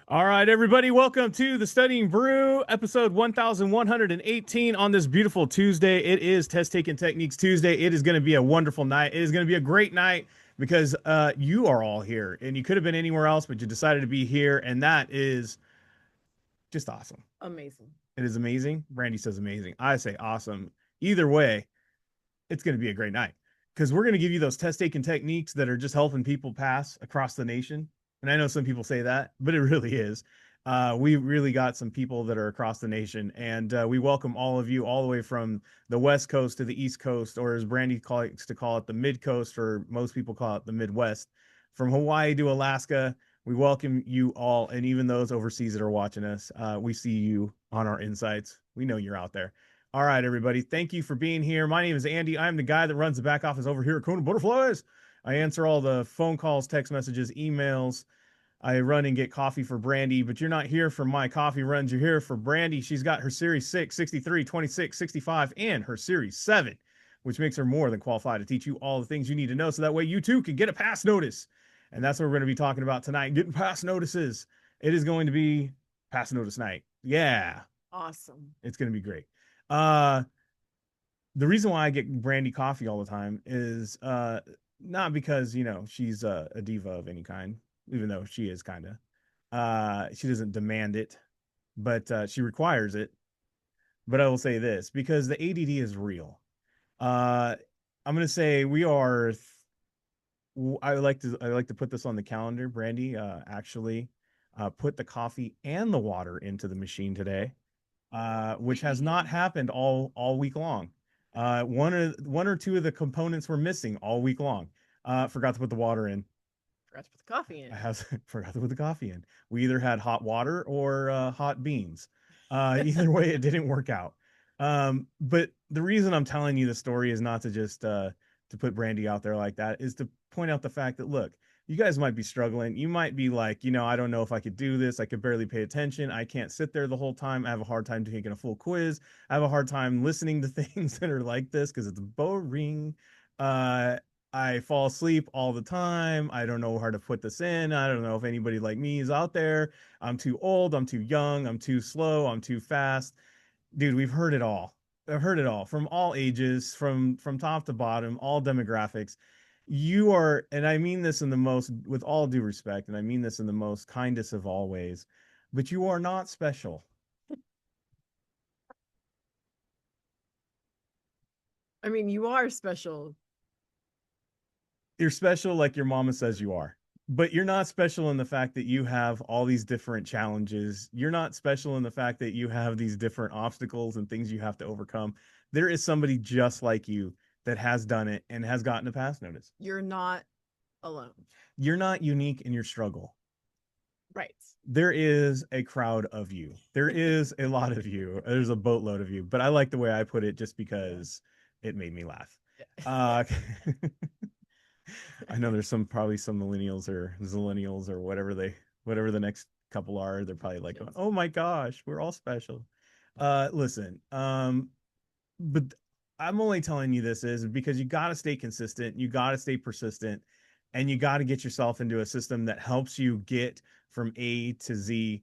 All right, everybody, welcome to the Studying Brew, episode 1118 on this beautiful Tuesday. It is Test Taking Techniques Tuesday. It is going to be a wonderful night. It is going to be a great night because you are all here and you could have been anywhere else, but you decided to be here, and that is just awesome. Amazing. It is amazing. Brandy says amazing. I say awesome. Either way, it's going to be a great night because we're going to give you those test taking techniques that are just helping people pass across the nation. And I know some people say that, but it really is. We really got some people that are across the nation, and we welcome all of you all the way from the West Coast to the East Coast, or as Brandy likes to call it, the Mid Coast, or most people call it the Midwest. From Hawaii to Alaska, we welcome you all, and even those overseas that are watching us. We see you on our insights. We know you're out there. All right, everybody. Thank you for being here. My name is Andy. I'm the guy that runs the back office over here at KonaButterflyz. I answer all the phone calls, text messages, emails. I run and get coffee for Brandy, but you're not here for my coffee runs. You're here for Brandy. She's got her Series 6, 63, 26, 65, and her Series 7, which makes her more than qualified to teach you all the things you need to know so that way you too can get a pass notice. And that's what we're going to be talking about tonight, getting pass notices. It is going to be pass notice night. Yeah, Awesome. it's going to be great. Uh, the reason why I get Brandy coffee all the time is not because she's a diva of any kind, even though she is kind of. She doesn't demand it, but she requires it. But I will say this because the ADD is real. Uh, I'm gonna say we are. I like to put this on the calendar. Brandy actually put the coffee and the water into the machine today, which has not happened all week long. One or two of the components were missing all week long. Forgot to put the water in. Forgot to put the coffee I in. have forgot to put the coffee in. We either had hot water or hot beans. Either way, it didn't work out. But the reason I'm telling you the story is not to just to put Brandy out there like that, is to point out the fact that look, you guys might be struggling. You might be like, I don't know if I could do this. I could barely pay attention. I can't sit there the whole time. I have a hard time taking a full quiz. I have a hard time listening to things that are like this because it's boring. Uh, I fall asleep all the time. I don't know how to put this in. I don't know if anybody like me is out there. I'm too old. I'm too young. I'm too slow. I'm too fast. Dude, we've heard it all. I've heard it all from all ages, from top to bottom, all demographics. You are, and I mean this in the most, with all due respect, and I mean this in the most kindest of all ways, but you are not special. I mean, you are special. You're special like your mama says you are. But you're not special in the fact that you have all these different challenges. You're not special in the fact that you have these different obstacles and things you have to overcome. There is somebody just like you that has done it and has gotten a pass notice. You're not alone. You're not unique in your struggle. Right. There is a crowd of you. There is a lot of you. There's a boatload of you. But I like the way I put it just because it made me laugh. Yeah. Uh, I know there's probably some millennials or zillennials or whatever the next couple are. They're probably like, oh my gosh, we're all special. Listen, but I'm only telling you this is because you got to stay consistent, you got to stay persistent, and you got to get yourself into a system that helps you get from A to Z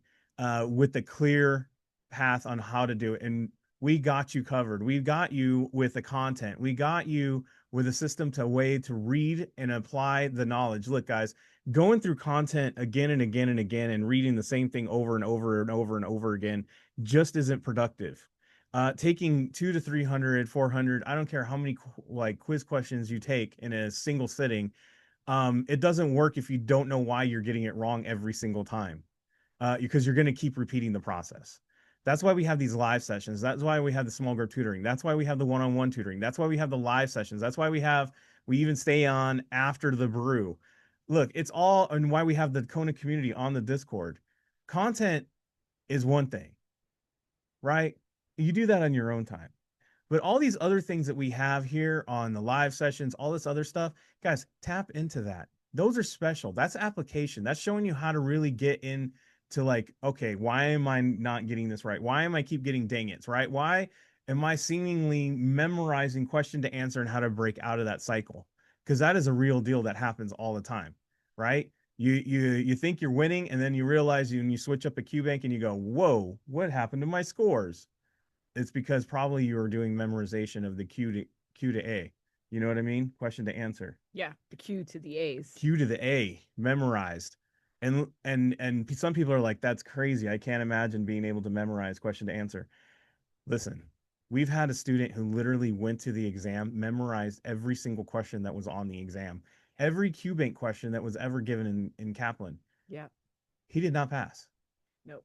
with a clear path on how to do it. And we got you covered. We got you with the content. We got you with a system to way to read and apply the knowledge. Look, guys, going through content again and again and again and reading the same thing over and over and over and over again just isn't productive. Taking 2 to 300, 400, I don't care how many like quiz questions you take in a single sitting. It doesn't work if you don't know why you're getting it wrong every single time, because you're going to keep repeating the process. That's why we have these live sessions. That's why we have the small group tutoring. That's why we have the one-on-one tutoring. That's why we have the live sessions. That's why we even stay on after the brew. Look, it's all, and why we have the Kona community on the Discord. Content is one thing, right? You do that on your own time. But all these other things that we have here on the live sessions, all this other stuff, guys, tap into that. Those are special. That's application. That's showing you how to really get in to like, okay, why am I not getting this right? Why am I keep getting dang it's right? Why am I seemingly memorizing question to answer and how to break out of that cycle? Because that is a real deal that happens all the time, right? You think you're winning, and then you realize you and you switch up a Q bank and you go, whoa, what happened to my scores? It's because probably you were doing memorization of the Q to A. You know what I mean? Question to answer. Yeah, the Q to the A's. Q to the A, memorized. And some people are like, that's crazy. I can't imagine being able to memorize question to answer. Listen, we've had a student who literally went to the exam, memorized every single question that was on the exam, every Q bank question that was ever given in Kaplan. Yeah. He did not pass. Nope.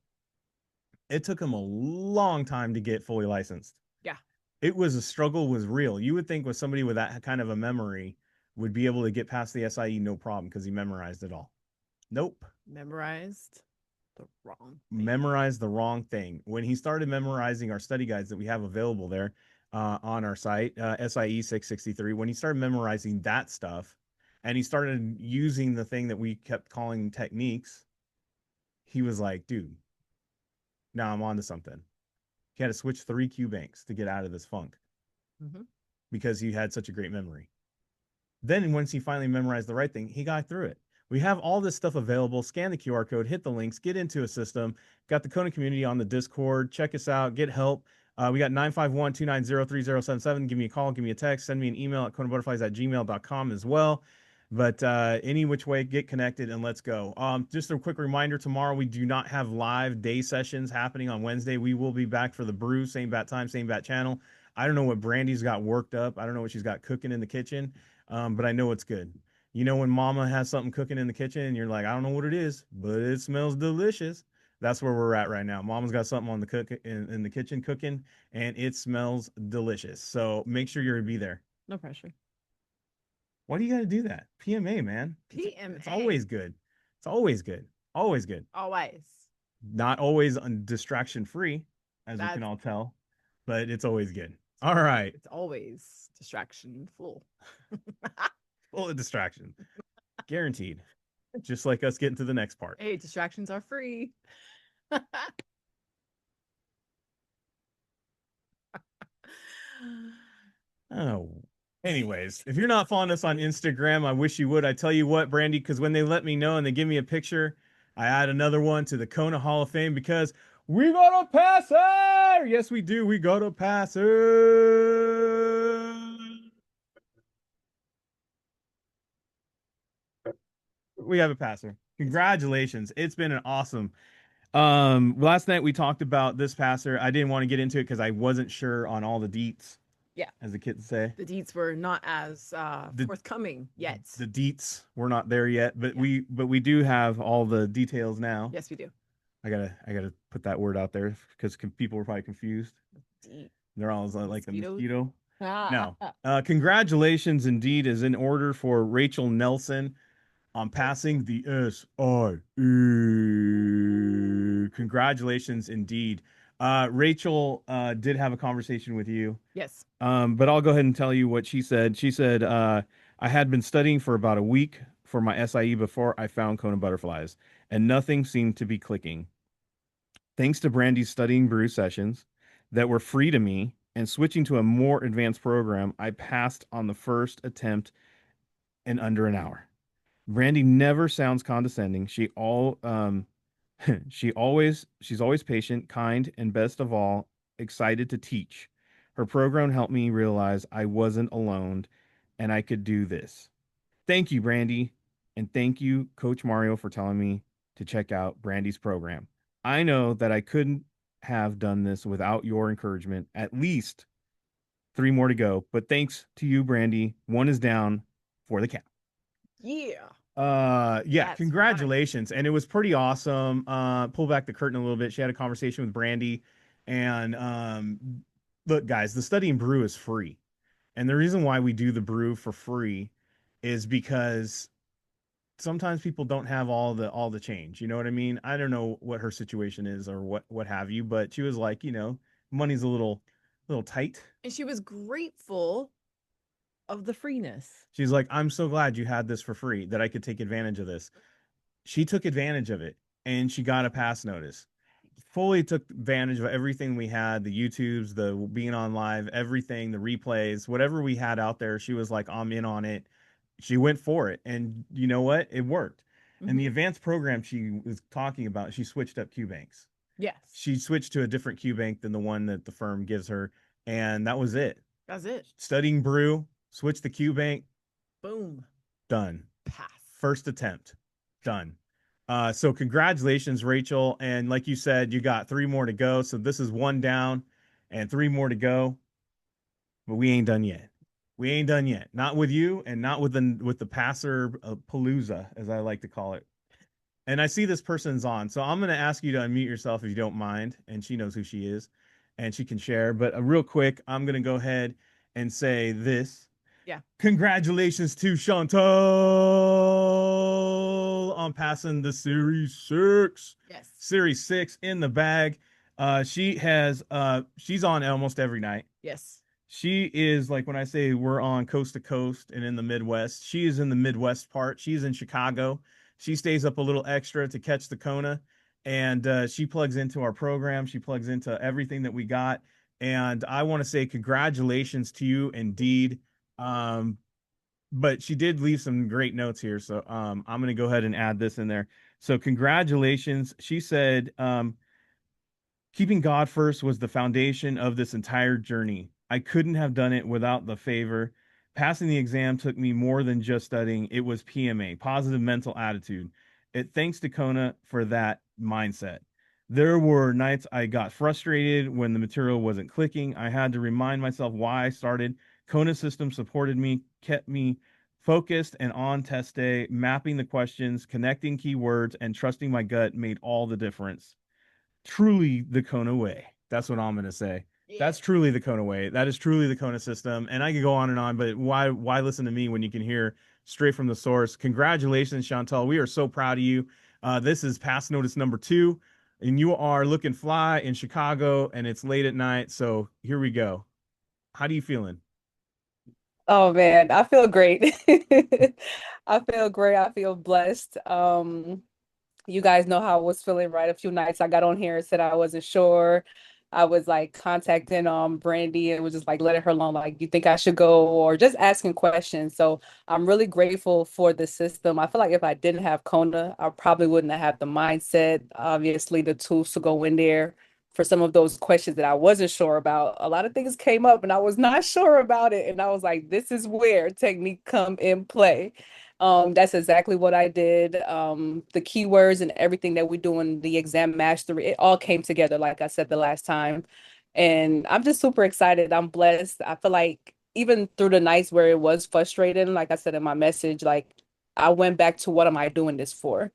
It took him a long time to get fully licensed. Yeah. It was a struggle, was real. You would think with somebody with that kind of a memory would be able to get past the SIE no problem because he memorized it all. Nope. Memorized the wrong thing. Memorized the wrong thing. When he started memorizing our study guides that we have available there on our site, SIE 663, when he started memorizing that stuff and he started using the thing that we kept calling techniques, he was like, dude, now I'm on to something. He had to switch 3 Q banks to get out of this funk Mm-hmm. because he had such a great memory. Then once he finally memorized the right thing, he got through it. We have all this stuff available. Scan the QR code, hit the links, get into a system. Got the Kona community on the Discord. Check us out, get help. We got 951-290-3077. Give me a call, give me a text, send me an email at KonaButterflyz@gmail.com as well. But any which way, get connected and let's go. Just a quick reminder, tomorrow we do not have live day sessions happening on Wednesday. We will be back for the brew, same bat time, same bat channel. I don't know what Brandy's got worked up. I don't know what she's got cooking in the kitchen, but I know it's good. You know when mama has something cooking in the kitchen and you're like, I don't know what it is, but it smells delicious. That's where we're at right now. Mama's got something on the cook in the kitchen cooking, and it smells delicious. So make sure you're to be there. No pressure. Why do you got to do that? PMA, man. It's PMA. always good. It's always good. Always good. Always. Not always distraction free, as we can That's all tell, but it's always good. All right. It's always distraction full. Full of distraction. Guaranteed. Just like us getting to the next part. Hey, distractions are free. Oh, anyways, if you're not following us on Instagram, I wish you would. I tell you what, Brandy, because when they let me know and they give me a picture, I add another one to the Kona Hall of Fame because we got a passer. Yes, we do. We got a passer. We have a passer. Congratulations. It's been an awesome. Last night we talked about this passer. I didn't want to get into it because I wasn't sure on all the deets, Yeah, as the kids say. the deets were not as The forthcoming yet. the deets we're not there yet, but Yeah. we do have all the details now. Yes, we do. I gotta put that word out there because people were probably confused. Deet. They're all like the Mosquitoes? mosquito. No. Ah. Congratulations indeed is in order for Rachel Nelson on passing the SIE. Congratulations indeed. Rachel did have a conversation with you. Yes. But I'll go ahead and tell you what she said. She said, I had been studying for about a week for my SIE before I found KonaButterflyz, and nothing seemed to be clicking. Thanks to Brandy's Studying Brew sessions that were free to me and switching to a more advanced program, I passed on the first attempt in under an hour. Brandy never sounds condescending. She's always patient, kind, and best of all, excited to teach. Her program helped me realize I wasn't alone and I could do this. Thank you, Brandy, and thank you, Coach Mario, for telling me to check out Brandy's program. I know that I couldn't have done this without your encouragement. At least 3 more to go, but thanks to you, Brandy, one is down for the count. Yeah. Yeah, That's right. congratulations. And it was pretty awesome. Pull back the curtain a little bit. She had a conversation with Brandy and look guys, the Studying Brew is free. And the reason why we do the brew for free is because sometimes people don't have all the change. You know what I mean? I don't know what her situation is or what have you, but she was like, money's a little tight. And she was grateful of the freeness. She's like, I'm so glad you had this for free that I could take advantage of this. She took advantage of it and she got a pass notice. Fully took advantage of everything we had, the YouTubes, the being on live, everything, the replays, whatever we had out there. She was like, I'm in on it. She went for it. And you know what? It worked. And the Mhm. advanced program she was talking about, she switched up Q banks. Yes. She switched to a different Q bank than the one that the firm gives her, and that was it. That's it. Studying brew, switch the Q bank, Boom. done. Pass. First attempt, done. So congratulations, Rachel. And like you said, you got three more to go. So this is one down and three more to go. But we ain't done yet. We ain't done yet. Not with you, and not with the passer palooza, as I like to call it. And I see this person's on, so I'm going to ask you to unmute yourself if you don't mind. And she knows who she is, and she can share. But real quick, I'm going to go ahead and say this. Yeah. Congratulations to Shantal on passing the Series 6. Yes. Series 6 in the bag. She's on almost every night. Yes. She is like when I say we're on coast to coast and in the Midwest, she is in the Midwest part. She's in Chicago. She stays up a little extra to catch the Kona, and she plugs into our program. She plugs into everything that we got. And I want to say congratulations to you indeed. Um, but she did leave some great notes here. So I'm going to go ahead and add this in there. So congratulations. She said, keeping God first was the foundation of this entire journey. I couldn't have done it without the favor. Passing the exam took me more than just studying, it was PMA, positive mental attitude. It thanks to Kona for that mindset. There were nights I got frustrated when the material wasn't clicking. I had to remind myself why I started. Kona system supported me, kept me focused and on test day, mapping the questions, connecting keywords, and trusting my gut made all the difference. Truly the Kona way. That's what I'm gonna say. Yeah. That's truly the Kona way. That is truly the Kona system. And I could go on and on, but why listen to me when you can hear straight from the source? Congratulations, Chantal. We are so proud of you. This is pass notice number 2, and you are looking fly in Chicago, and it's late at night. So here we go. How do you feeling? Oh man, I feel great. I feel great. I feel blessed. You guys know how I was feeling, right? A few nights I got on here and said I wasn't sure. I was like contacting Brandy and was just like letting her know like you think I should go or just asking questions. So I'm really grateful for the system. I feel like if I didn't have Kona, I probably wouldn't have had the mindset, obviously the tools to go in there for some of those questions that I wasn't sure about. A lot of things came up and I was not sure about it. And I was like, this is where technique come in play. That's exactly what I did. The keywords and everything that we do in the exam mastery, it all came together, like I said the last time. And I'm just super excited. I'm blessed. I feel like even through the nights where it was frustrating, like I said in my message, like I went back to what am I doing this for?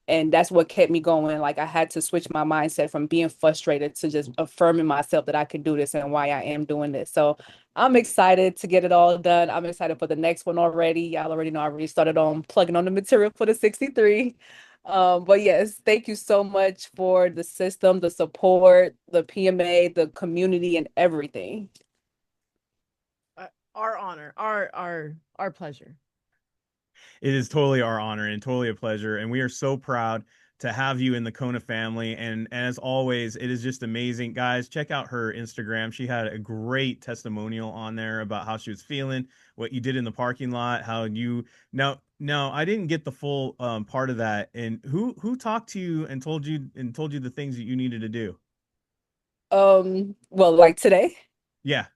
And that's what kept me going. Like I had to switch my mindset from being frustrated to just affirming myself that I could do this and why I am doing this. So I'm excited to get it all done. I'm excited for the next one already. Y'all already know I already started on plugging on the material for the 63. But yes, thank you so much for the system, the support, the PMA, the community, and everything. Our honor, our pleasure. It is totally our honor and totally a pleasure. And we are so proud to have you in the Kona family. And as always, it is just amazing. Guys, check out her Instagram. She had a great testimonial on there about how she was feeling, what you did in the parking lot, how you now I didn't get the full part of that. And who talked to you and told you the things that you needed to do? Well, like today. Yeah.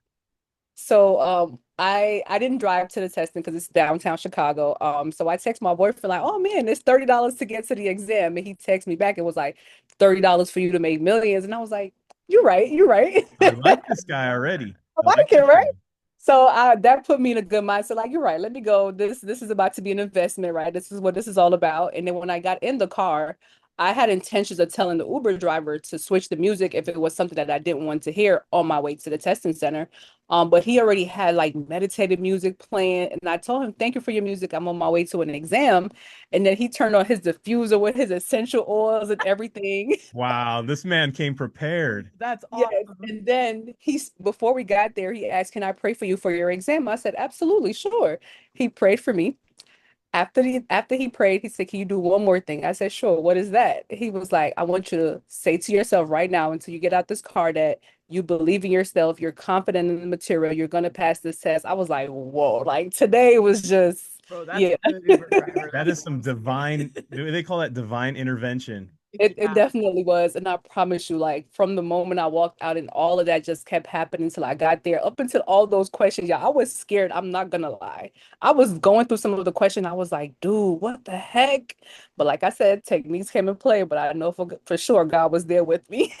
So I didn't drive to the testing because it's downtown Chicago. So I text my boyfriend like, oh man, it's $30 to get to the exam. And he texted me back. It was like $30 for you to make millions. And I was like, you're right, you're right. I like this guy already. I I like like it, this right? guy. So that put me in a good mindset. Like, you're right, let me go. This is about to be an investment, right? This is what this is all about. And then when I got in the car, I had intentions of telling the Uber driver to switch the music if it was something that I didn't want to hear on my way to the testing center. But he already had like meditative music playing, and I told him, "Thank you for your music. I'm on my way to an exam." And then he turned on his diffuser with his essential oils and everything. Wow, this man came prepared. That's Yes. awesome. And then before we got there, he asked, "Can I pray for you for your exam?" I said, "Absolutely, sure." He prayed for me. After he prayed, he said, "Can you do one more thing?" I said, "Sure." "What is that?" He was like, "I want you to say to yourself right now until you get out this car that you believe in yourself, you're confident in the material, you're gonna pass this test." I was like, whoa, like today was just Bro, that's Yeah. a good Uber driver. That That's is some awesome. divine, they call that divine intervention. It Yeah. definitely was. And I promise you, like from the moment I walked out and all of that just kept happening until I got there, up until all those questions, y'all, I was scared. I'm not gonna lie. I was going through some of the questions. I was like, dude, what the heck? But like I said, techniques came in play, but I know for sure God was there with me.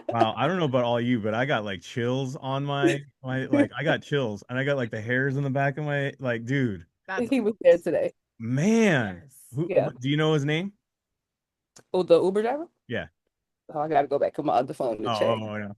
Wow, I don't know about all you, but I got like chills on my like I got chills and I got like the hairs in the back of my like dude, That's He was there today. man. yes. Yeah. Do you know his name? Oh, the Uber driver? Yeah. Oh, I gotta go back to my other phone to check. No.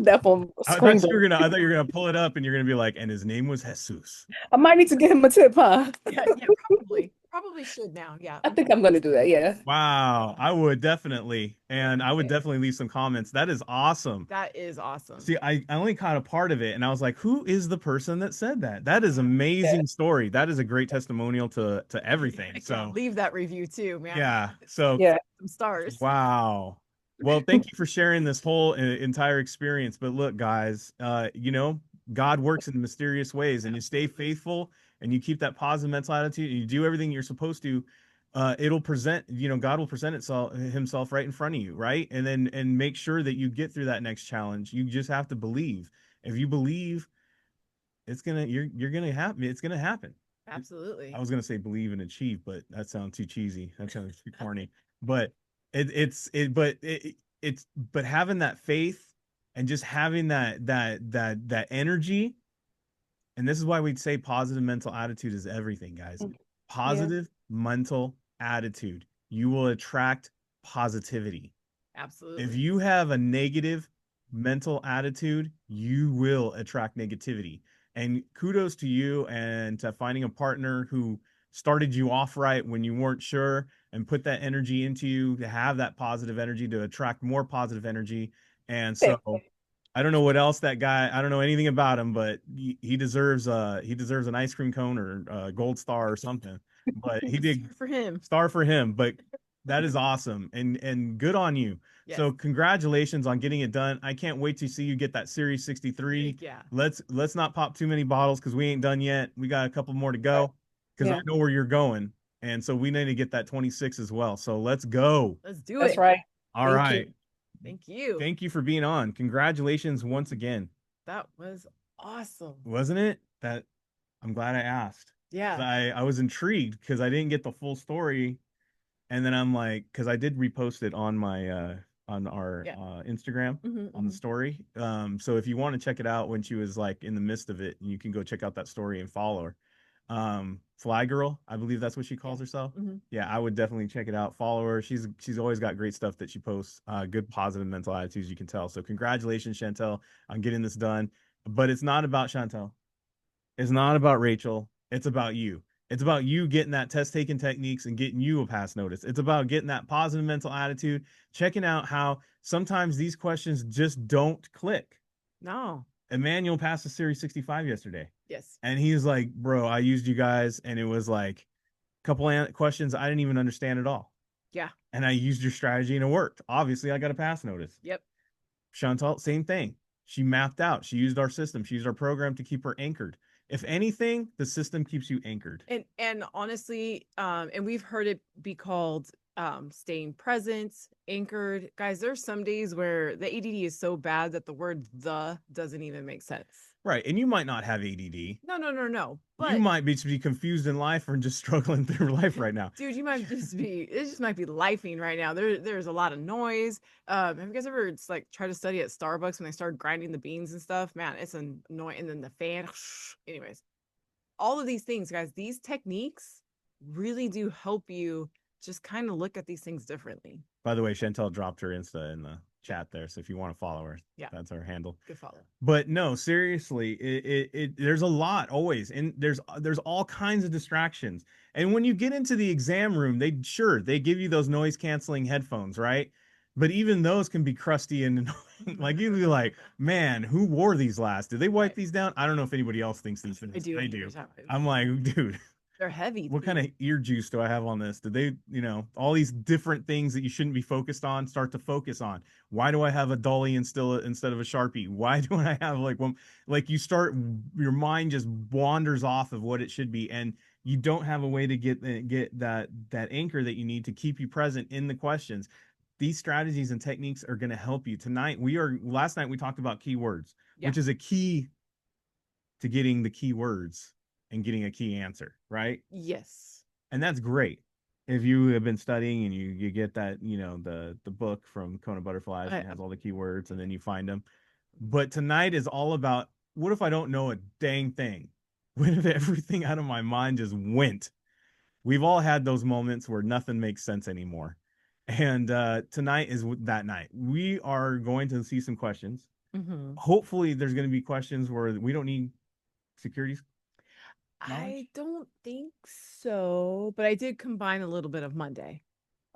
That phone screen break. I thought you were gonna pull it up and you're gonna be like, and his name was Jesus. I might need to give him a tip, huh? Yeah, yeah, probably. Probably should now. Yeah. I think I'm gonna do that. Yeah. Wow, I would definitely, and I would Yeah. definitely leave some comments. That is awesome. That is awesome. See, I only caught a part of it, and I was like, "Who is the person that said that?" That is amazing story. That is a great testimonial to everything. Yeah, So, leave that review too, man. yeah. So, Yeah. Some stars. wow. Well, thank you for sharing this whole entire experience. But look, guys, God works in mysterious ways, and you stay faithful and you keep that positive mental attitude and you do everything you're supposed to. It'll present, God will present himself right in front of you, right? And make sure that you get through that next challenge. You just have to believe. If you believe, you're gonna happen. It's gonna happen. Absolutely. I was gonna say believe and achieve, but that sounds too cheesy. That sounds too corny. But it, it's it, but it, it's but having that faith and just having that energy, and this is why we'd say positive mental attitude is everything, guys. Yeah. Positive mental attitude. You will attract positivity. Absolutely. If you have a negative mental attitude, you will attract negativity. And kudos to you and to finding a partner who started you off right when you weren't sure and put that energy into you to have that positive energy to attract more positive energy. And so I don't know what else that guy, I don't know anything about him, but he deserves an ice cream cone or a gold star or something. But he did for him. star for him, but that is awesome and good on you. Yes. So congratulations on getting it done. I can't wait to see you get that Series 63. Yeah. Let's not pop too many bottles because we ain't done yet. We got a couple more to go because I Yeah. know where you're going. And so we need to get that 26 as well. So let's go. Let's do That's it. right. All Thank right. you. Thank you. Thank you for being on. Congratulations once again. That was awesome. Wasn't it? That I'm glad I asked. Yeah. I was intrigued because I didn't get the full story. And then I'm like, because I did repost it on my on our Instagram on the story. So if you want to check it out when she was like in the midst of it, you can go check out that story and follow her. Fly Girl, I believe that's what she calls herself. Yeah, I would definitely check it out. Follow her. She's always got great stuff that she posts. Good positive mental attitudes, you can tell. So congratulations, Chantel, on getting this done. But it's not about Chantel. It's not about Rachel. It's about you. It's about you getting that test taking techniques and getting you a pass notice. It's about getting that positive mental attitude, checking out how sometimes these questions just don't click. No. Emmanuel passed the Series 65 yesterday. Yes. And he's like, bro, I used you guys, and it was like a couple questions I didn't even understand at all. Yeah. And I used your strategy and it worked. Obviously, I got a pass notice. Yep. Chantal, same thing. She mapped out. She used our system. She used our program to keep her anchored. If anything, the system keeps you anchored. And honestly, and we've heard it be called staying present, anchored. Guys, there's some days where the ADD is so bad that the word the doesn't even make sense. Right. And you might not have ADD. No. But you might be confused in life or just struggling through life right now. Dude, you might just be, it just might be lifing right now. There's a lot of noise. Have you guys ever like try to study at Starbucks when they start grinding the beans and stuff? Man, it's annoying. And then the fan. Anyways, all of these things, guys, these techniques really do help you just kind of look at these things differently. By the way, Chantel dropped her Insta in the chat there, so if you want to follow her, that's our handle. Good follow. But no, seriously, there's a lot always, and there's all kinds of distractions. And when you get into the exam room, they give you those noise canceling headphones, right? But even those can be crusty and annoying. Like you'd be like, man, who wore these last? Did they wipe these down? I don't know if anybody else thinks these things. They do. I'm like, dude. They're heavy. What kind of ear juice do I have on this? Did they, all these different things that you shouldn't be focused on, start to focus on? Why do I have a dolly instead of a Sharpie? Why do I have like you start, your mind just wanders off of what it should be. And You don't have a way to get that anchor that you need to keep you present in the questions. These strategies and techniques are going to help you. Last night we talked about keywords, Yeah. which is a key to getting the keywords and getting a key answer, right? Yes. And that's great. If you have been studying and you get that, the book from KonaButterflyz and has all the keywords and then you find them. But tonight is all about, what if I don't know a dang thing? What if everything out of my mind just went? We've all had those moments where nothing makes sense anymore. And tonight is that night. We are going to see some questions. Mm-hmm. Hopefully, there's going to be questions where we don't need security knowledge. I don't think so, but I did combine a little bit of Monday.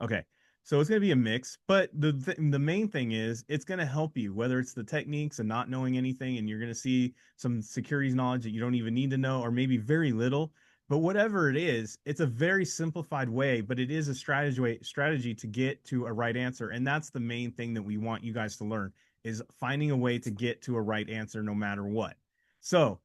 Okay. So it's going to be a mix, but the main thing is it's going to help you, whether it's the techniques and not knowing anything, and you're going to see some securities knowledge that you don't even need to know, or maybe very little. But whatever it is, it's a very simplified way, but it is a strategy to get to a right answer. And that's the main thing that we want you guys to learn, is finding a way to get to a right answer no matter what. So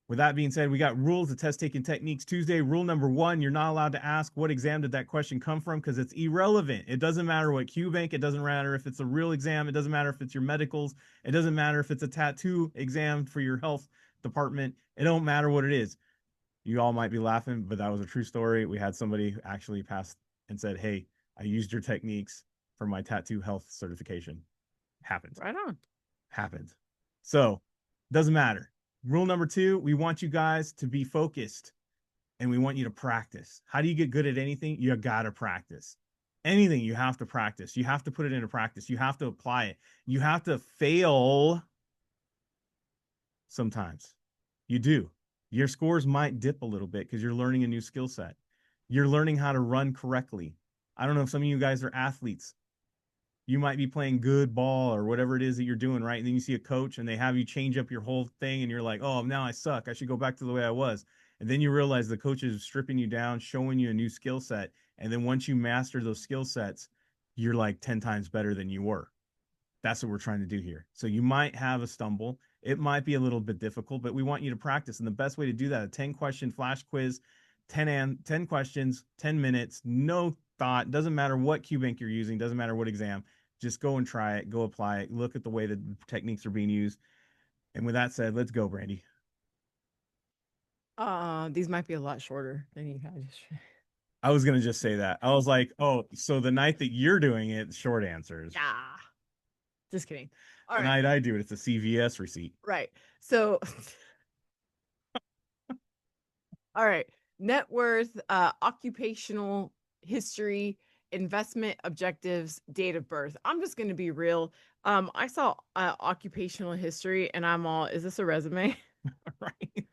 with that being said, we got rules of test taking techniques Tuesday. Rule number 1, you're not allowed to ask what exam did that question come from, because it's irrelevant. It doesn't matter what QBank. It doesn't matter if it's a real exam. It doesn't matter if it's your medicals. It doesn't matter if it's a tattoo exam for your health department. It don't matter what it is. You all might be laughing, but that was a true story. We had somebody actually pass and said, hey, I used your techniques for my tattoo health certification. Happened. Right on. Happened. So doesn't matter. Rule number 2, we want you guys to be focused and we want you to practice. How do you get good at anything? You got to practice. Anything you have to practice. You have to put it into practice. You have to apply it. You have to fail sometimes. You do. Your scores might dip a little bit because you're learning a new skill set. You're learning how to run correctly. I don't know if some of you guys are athletes. You might be playing good ball or whatever it is that you're doing, right? And then you see a coach and they have you change up your whole thing and you're like, oh, now I suck. I should go back to the way I was. And then you realize the coach is stripping you down, showing you a new skill set. And then once you master those skill sets, you're like 10 times better than you were. That's what we're trying to do here. So you might have a stumble. It might be a little bit difficult, but we want you to practice. And the best way to do that, a 10-question flash quiz, 10 questions, 10 minutes, no thought. Doesn't matter what QBank you're using, doesn't matter what exam. Just go and try it, go apply it, look at the way the techniques are being used. And with that said, let's go, Brandy. These might be a lot shorter than you guys. I was gonna just say that. I was like, oh, so the night that you're doing it, short answers. Yeah. Just kidding. All the right. night I do it, it's a CVS receipt. Right. So all right. Net worth, occupational history, investment objectives, date of birth. I'm just going to be real. I saw occupational history and I'm all, is this a resume? Right.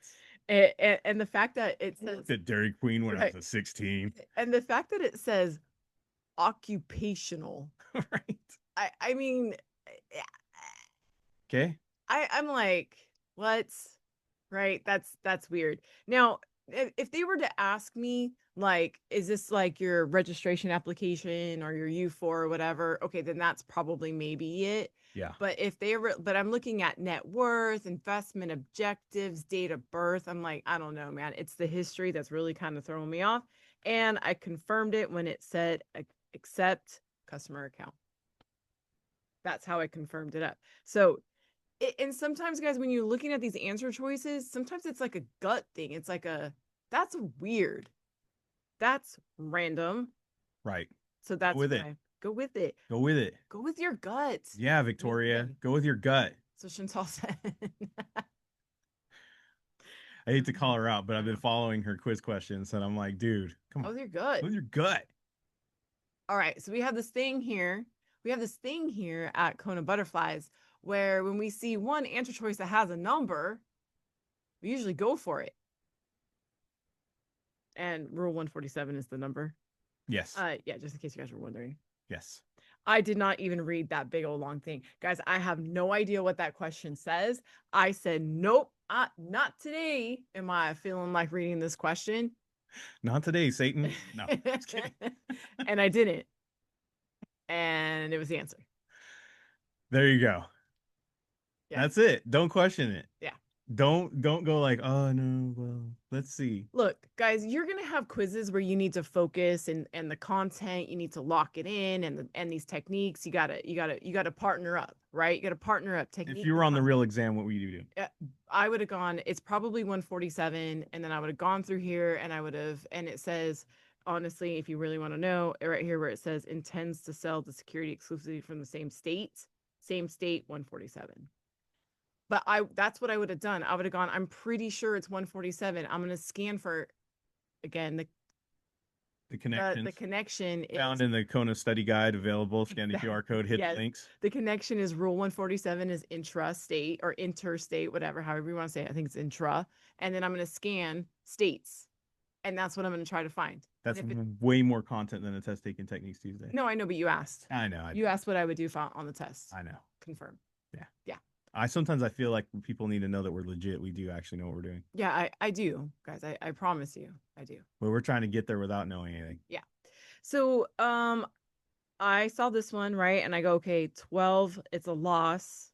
And the fact that it says the Dairy Queen when right. I was a 16. And the fact that it says occupational. Right. I mean, Okay. I'm like, what? Right? That's weird. Now, if they were to ask me, like, is this like your registration application or your U4 or whatever? Okay, then that's probably maybe it. Yeah. But but I'm looking at net worth, investment objectives, date of birth. I'm like, I don't know, man. It's the history that's really kind of throwing me off. And I confirmed it when it said accept customer account. That's how I confirmed it up. So and sometimes, guys, when you're looking at these answer choices, sometimes it's like a gut thing. It's like that's weird. That's random. Right. So that's go with it. Go with it. Go with it. Go with your gut. Yeah, Victoria. Go with your gut. So Shantal said. I hate to call her out, but I've been following her quiz questions and I'm like, dude, come on. Go with your gut. Go with your gut. All right. So we have this thing here. We have this thing here at KonaButterflyz where when we see one answer choice that has a number, we usually go for it. And rule 147 is the number. Yes. Yeah, just in case you guys were wondering. Yes. I did not even read that big old long thing. Guys, I have no idea what that question says. I said, nope, not today. Am I feeling like reading this question? Not today, Satan. No, just kidding. And I didn't. And it was the answer. There you go. Yeah. That's it. Don't question it. Yeah. Don't go like, oh no, well, let's see. Look, guys, you're gonna have quizzes where you need to focus and the content, you need to lock it in and these techniques, you gotta partner up, right? You gotta partner up If technique you and were on the content. real exam, what would you do? I would have gone, it's probably 147, and then I would have gone through here and I would have, and it says, honestly, if you really want to know, right here where it says intends to sell the security exclusively from the same state, 147. But that's what I would have done. I would have gone, I'm pretty sure it's 147. I'm gonna scan for again The the connections connection found is in the Kona study guide available. Scan the QR code, hit yes. links. The connection is rule 147 is intrastate or interstate, whatever, however you want to say it. I think it's intra. And then I'm going to scan states. And that's what I'm going to try to find. That's And way more content than a test taking techniques Tuesday. no, I know, but you asked. I know. You asked what I would do on the test. I know. Confirm. Yeah. Yeah. Sometimes I feel like people need to know that we're legit. We do actually know what we're doing. Yeah, I do, guys. I promise you, I do. But we're trying to get there without knowing anything. Yeah. So, I saw this one, right? And I go, okay, 12, it's a loss.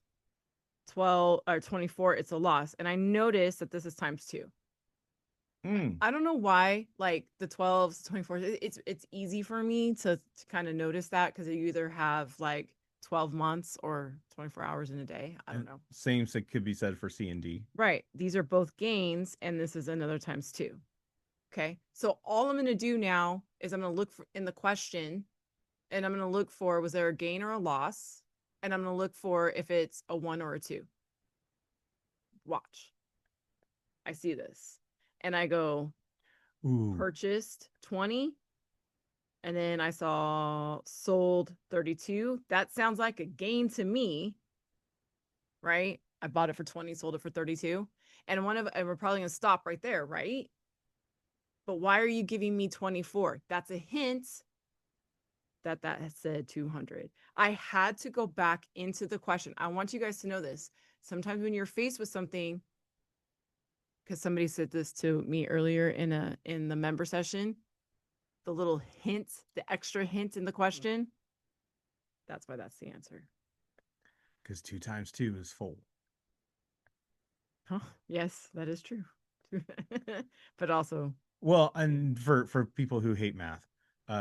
12 or 24, it's a loss. And I noticed that this is times 2. I don't know why, like the 12s, 24s, it's easy for me to kind of notice that because you either have like 12 months or 24 hours in a day. I don't know. Same could be said for C and D. Right. These are both gains, and this is another times 2. Okay. So all I'm going to do now is I'm going to look for in the question, and I'm going to look for, was there a gain or a loss? And I'm going to look for if it's a 1 or a 2. Watch. I see this. And I go, Ooh. Purchased 20. And then I saw sold 32. That sounds like a gain to me, right? I bought it for 20, sold it for 32. And we're probably going to stop right there, right? But why are you giving me 24? That's a hint that said 200. I had to go back into the question. I want you guys to know this. Sometimes when you're faced with something, because somebody said this to me earlier in the member session, the little hint, the extra hint in the question, that's why that's the answer. Because 2 times 2 is 4. Huh? Yes, that is true. But also, well, and for people who hate math,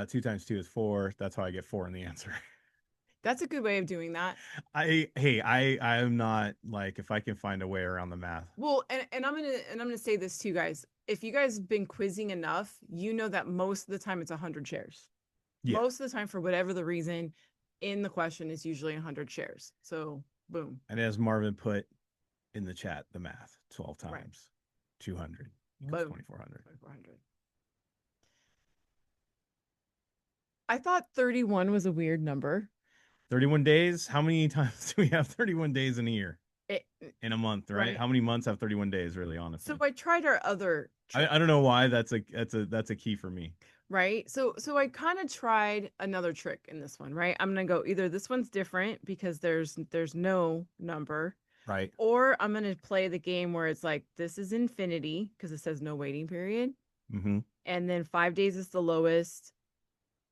2 times 2 is 4. That's how I get 4 in the answer. That's a good way of doing that. I'm not like, if I can find a way around the math. Well, and I'm gonna say this too, guys. If you guys have been quizzing enough, you know that most of the time it's 100 shares. Yeah. Most of the time, for whatever the reason, in the question is usually 100 shares. So boom. And as Marvin put in the chat, the math 12 times right. 200. Boom. 2400. 2400. I thought 31 was a weird number. 31 days? How many times do we have 31 days in a year? In a month, right? How many months have 31 days, really, honestly? So I tried our other I don't know why that's a key for me. Right. So I kind of tried another trick in this one, right? I'm gonna go either this one's different because there's no number. Right. Or I'm gonna play the game where it's like this is infinity because it says no waiting period. Mm-hmm. And then 5 days is the lowest.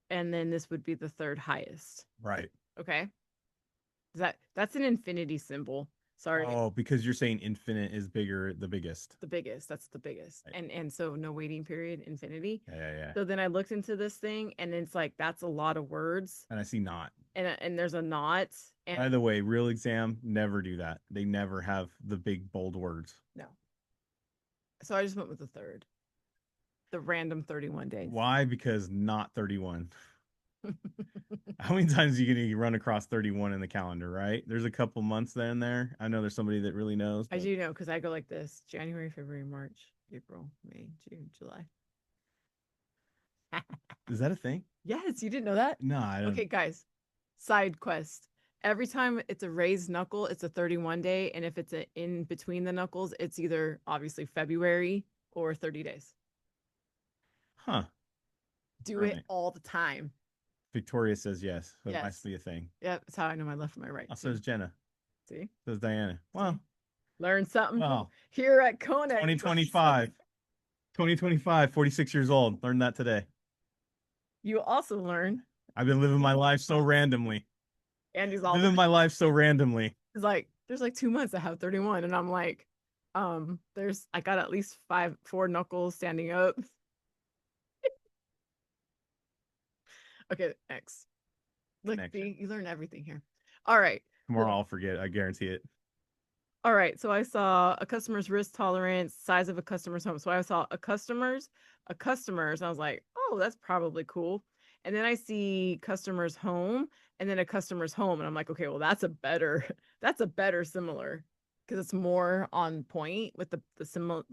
And then this would be the third highest. Right. Okay. That's an infinity symbol. Sorry. Oh, because you're saying infinite is bigger, the biggest. The biggest. That's the biggest. Right. And so no waiting period, infinity. Yeah. So then I looked into this thing and it's like that's a lot of words. And I see not. And there's a not. And by the way, real exam never do that. They never have the big bold words. No. So I just went with the third. The random 31 days. Why? Because not 31. How many times are you going to run across 31 in the calendar, right? There's a couple months there and there. I know there's somebody that really knows. But... I do know because I go like this: January, February, March, April, May, June, July. Is that a thing? Yes, you didn't know that? No, I don't. Okay, guys, side quest. Every time it's a raised knuckle, it's a 31 day. And if it's in between the knuckles, it's either obviously February or 30 days. Huh. Do it all the time. Victoria says yes. So yes. It must be a thing. Yep. That's how I know my left from my right. So is Jenna. See? So is Diana. Well. Learn something here at Kona. 2025. 2025, 46 years old. Learned that today. You also learn. I've been living my life so randomly. Andy's all living my life so randomly. It's like, there's like 2 months I have 31. And I'm like, I got at least four knuckles standing up. Okay, next. Look, Connection. you learn everything here. All right. Tomorrow Cool. I'll forget. I guarantee it. All right. So I saw a customer's risk tolerance, size of a customer's home. So I saw a customer's. I was like, oh, that's probably cool. And then I see customer's home and then a customer's home. And I'm like, okay, well, that's a better similar because it's more on point with the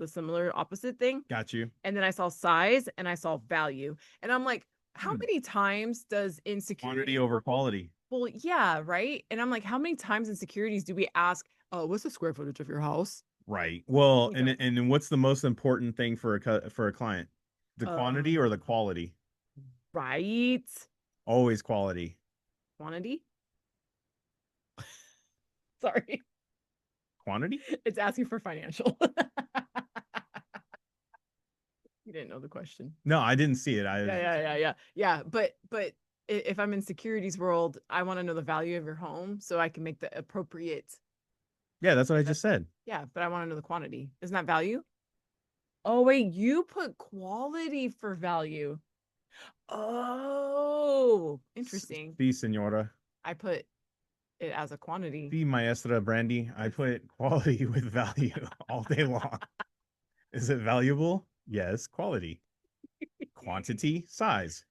similar opposite thing. Got you. And then I saw size and I saw value. And I'm like, how Hmm. many times does insecurity Quantity over quality. Well, yeah, right. And I'm like, how many times in securities do we ask, oh, what's the square footage of your house? Right. Well, We and don't. and what's the most important thing for a client? The quantity or the Um, quality? right. Always quality. Quantity. Sorry. Quantity? It's asking for financial. You didn't know the question. No, I didn't see it. I Yeah. But if I'm in securities world, I want to know the value of your home so I can make the appropriate. Yeah, that's what I just said. Yeah, but I want to know the quantity. Isn't that value? Oh, wait, you put quality for value. Oh, interesting. Sí, señora. I put it as a quantity. Sí, maestra Brandy. I put quality with value all day long. Is it valuable? Yes. Quality. Quantity, size.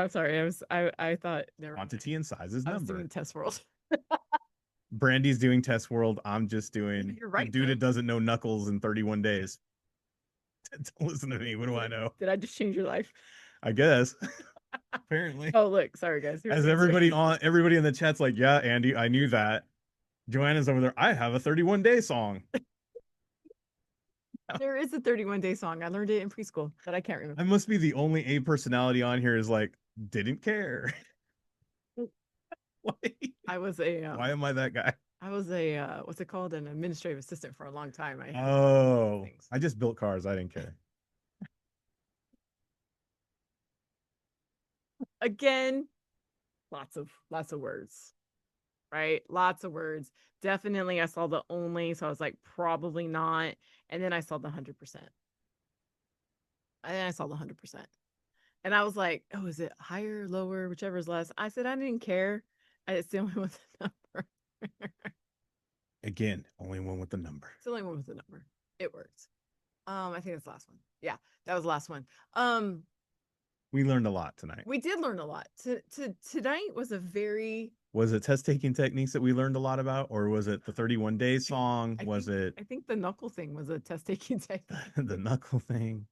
Sorry, I thought there Quantity and size is I was doing number. test world. Brandy's doing test world. I'm just doing You're the right, dude though. that doesn't know knuckles in 31 days. Don't listen to me. What do I Like, know? did I just change your life? I guess. Apparently. Oh, look, sorry guys. Here's As the answer. everybody in the chat's like, yeah, Andy, I knew that. Joanna's over there. I have a 31-day song. There is a 31-day song. I learned it in preschool, but I can't I remember. must be the only A personality on here is like, didn't care. Why? I was Why am I that guy? what's it called? An administrative assistant for a long time. I had Oh, things. I just built cars. I didn't care. Again, lots of words. Right? Lots of words. Definitely I saw the only, so I was like, probably not. And then I saw the 100%. And then I saw the 100%. And I was like, oh, is it higher, lower, whichever is less? I said I didn't care. It's the only one with the number. Again, only one with the number. It's the only one with the number. It worked. I think that's the last one. Yeah, that was the last one. We learned a lot tonight. We did learn a lot. Tonight was a very Was it test taking techniques that we learned a lot about, or was it the 31-day song? Was it I think the knuckle thing was a test taking technique. the knuckle thing?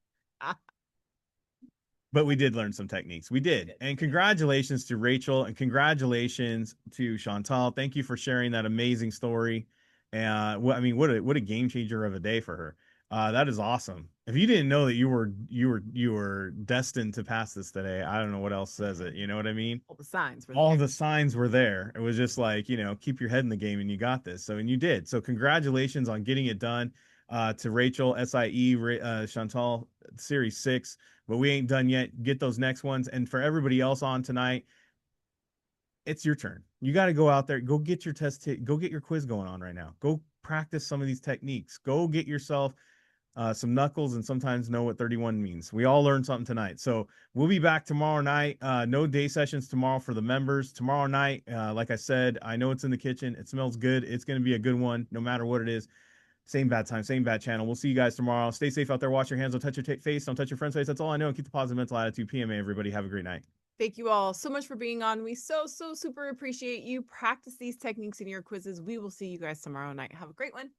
But we did learn some techniques. We did. And congratulations to Rachel and congratulations to Shantal. Thank you for sharing that amazing story. And what a game changer of a day for her. That is awesome. If you didn't know that you were destined to pass this today, I don't know what else says it. You know what I mean? All the signs were All there. the signs were there. It was just like, keep your head in the game and you got this. So, and you did. So congratulations on getting it done. To Rachel, SIE, Chantal, Series 6. But we ain't done yet. Get those next ones. And for everybody else on tonight, it's your turn. You got to go out there, go get your go get your quiz going on right now. Go practice some of these techniques. Go get yourself some knuckles and sometimes know what 31 means. We all learned something tonight. So we'll be back tomorrow night. No day sessions tomorrow for the members. Tomorrow night, like I said, I know it's in the kitchen. It smells good. It's going to be a good one, no matter what it is. Same bad time, same bad channel. We'll see you guys tomorrow. Stay safe out there. Wash your hands. Don't touch your face. Don't touch your friend's face. That's all I know. And keep the positive mental attitude. PMA, everybody. Have a great night. Thank you all so much for being on. We so super appreciate you. Practice these techniques in your quizzes. We will see you guys tomorrow night. Have a great one.